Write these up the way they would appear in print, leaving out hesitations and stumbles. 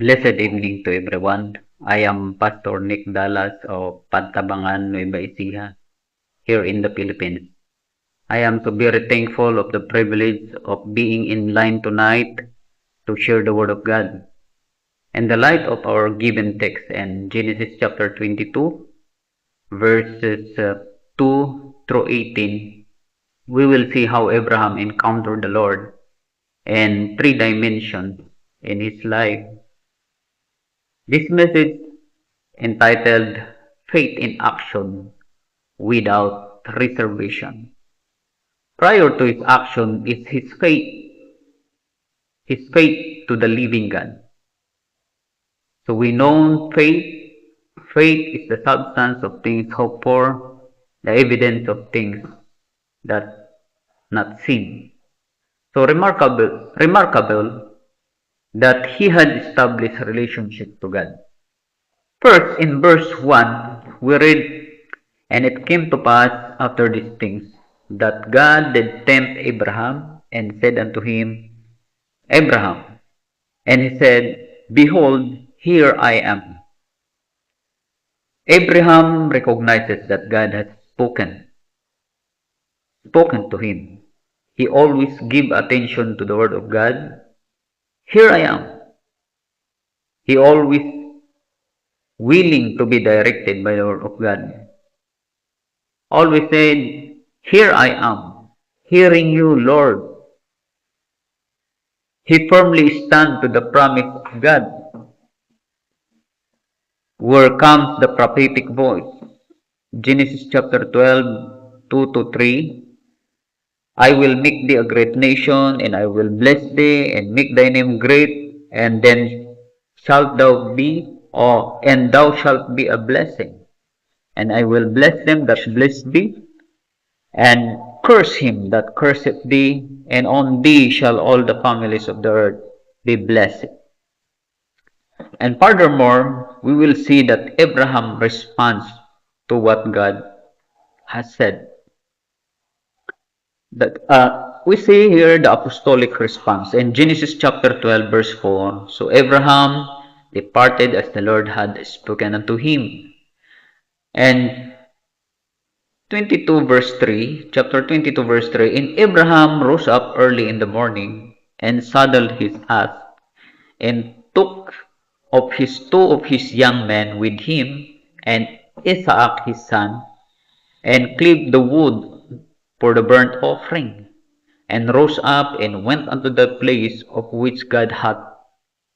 Blessed evening to everyone. I am Pastor Nick Dallas of Pantabangan, Nueva Ecija, here in the Philippines. I am so very thankful of the privilege of being in line tonight to share the Word of God. In the light of our given text in Genesis chapter 22, verses 2 through 18, we will see how Abraham encountered the Lord in three dimensions in his life. This message entitled Faith in Action Without Reservation. Prior to his action is his faith to the living God. So we know faith is the substance of things hoped for, the evidence of things that not seen. So remarkable that he had established a relationship to God. First, in verse 1, we read, "And it came to pass after these things, that God did tempt Abraham, and said unto him, Abraham. And he said, Behold, here I am." Abraham recognizes that God has spoken to him. He always gives attention to the word of God. Here I am. He always willing to be directed by the word of God. Always said, Here I am, hearing you, Lord. He firmly stands to the promise of God. Where comes the prophetic voice? Genesis chapter 12, 2 to 3. I will make thee a great nation, and I will bless thee, and make thy name great, and then shalt thou be, and thou shalt be a blessing. And I will bless them that bless thee, and curse him that curseth thee, and on thee shall all the families of the earth be blessed. And furthermore, we will see that Abraham responds to what God has said. That we see here the apostolic response in Genesis chapter 12 verse 4. So Abraham departed as the Lord had spoken unto him. And 22 verse 3, chapter 22 verse 3, and Abraham rose up early in the morning and saddled his ass and took of his two of his young men with him and Isaac his son, and cleaved the wood for the burnt offering, and rose up and went unto the place of which God had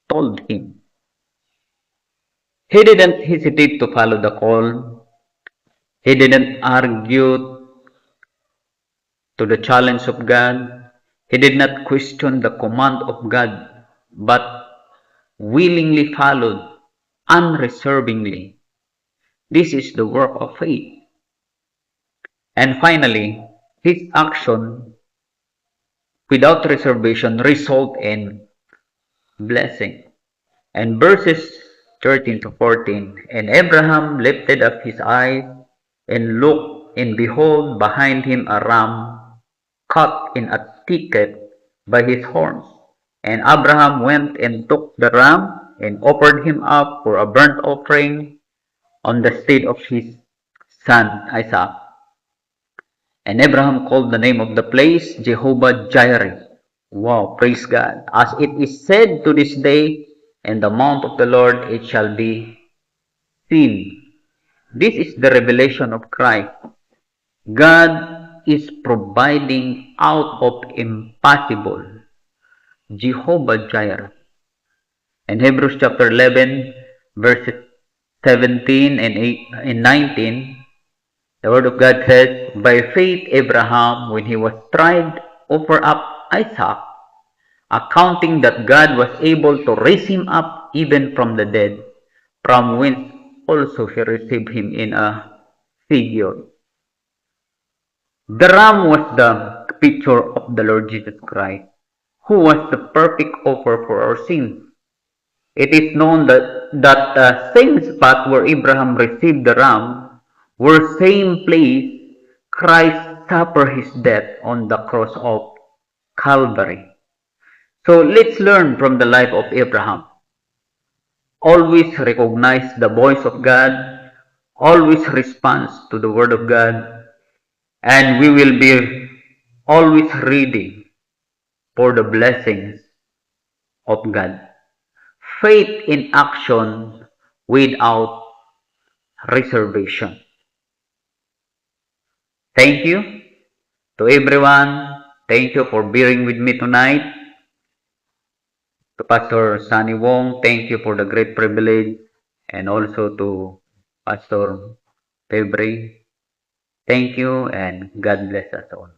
told him. He didn't hesitate to follow the call. He didn't argue to the challenge of God. He did not question the command of God, but willingly followed unreservingly. This is the work of faith. And finally, his action without reservation result in blessing. And verses 13 to 14, and Abraham lifted up his eyes and looked, and behold, behind him a ram caught in a thicket by his horns. And Abraham went and took the ram and offered him up for a burnt offering on the stead of his son Isaac. And Abraham called the name of the place Jehovah Jireh. Wow, praise God. As it is said to this day, in the mount of the Lord it shall be seen. This is the revelation of Christ. God is providing out of impossible. Jehovah Jireh. In Hebrews chapter 11, verses 17 and 19, the word of God says, By faith Abraham, when he was tried, offered up Isaac, accounting that God was able to raise him up even from the dead, from whence also he received him in a figure. The ram was the picture of the Lord Jesus Christ, who was the perfect offer for our sins. It is known that the same spot where Abraham received the ram, were same place Christ suffered his death on the cross of Calvary. So let's learn from the life of Abraham. always recognize the voice of God, always responds to the Word of God, and we will be always ready for the blessings of God. Faith in action without reservation. Thank you to everyone. Thank you for bearing with me tonight. To Pastor Sunny Wong, thank you for the great privilege. And also to Pastor February, thank you and God bless us all.